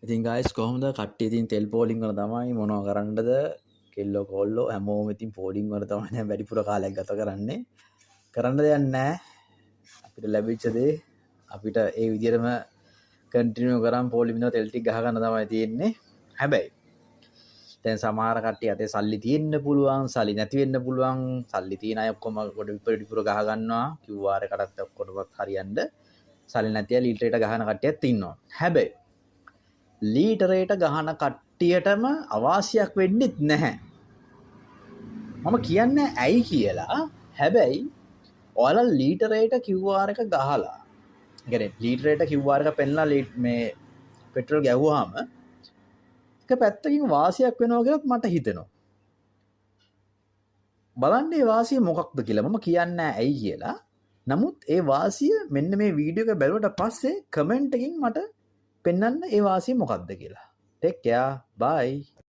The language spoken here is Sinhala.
ඉතින් ගයිස් කොහොමද කට්ටිය ඉතින් තෙල් පෝලිං වල තමයි මොනවා කරන්නද කෙල්ලෝ කොල්ලෝ හැමෝම ඉතින් පෝලිං වල තමයි දැන් වැඩිපුර කාලයක් ගත කරන්නේ කරන්න දෙයක් නැහැ අපිට ලැබිච්ච දේ අපිට ඒ විදිහටම කන්ටිනියු කරන් පෝලි බින්දව තෙල් ටික ගහ ගන්න තමයි තියෙන්නේ හැබැයි දැන් සමහර කට්ටිය අතේ සල්ලි තියෙන්න පුළුවන් සල්ලි නැති වෙන්න පුළුවන් සල්ලි තියෙන අය ඔක්කොම කොට විපරිපුර ගහ ගන්නවා QR එකටත් ඔක්කොටවත් හරියන්න සල්ලි නැති අය ලීටරයට ගහන කට්ටියත් ඉන්නවා හැබැයි ලීටරයට ගහන කට්ටියටම අවාසියක් වෙන්නෙත් නැහැ. මම කියන්නේ ඇයි කියලා. හැබැයි ඔයාලා ලීටරයට QR එක ගහලා. ඒ කියන්නේ ලීටරයට QR එක පෙන්ලා මේ පෙට්‍රල් ගැහුවාම එක පැත්තකින් වාසියක් වෙනවා කියලාත් මට හිතෙනවා. බලන්න මේ වාසිය මොකක්ද කියලා. මම කියන්නේ ඇයි කියලා. නමුත් ඒ වාසිය මෙන්න මේ වීඩියෝ එක බැලුවට පස්සේ කමෙන්ට් එකකින් මට පෙන්වන්න ඒ වාසිය මොකක්ද කියලා. Take care. Bye.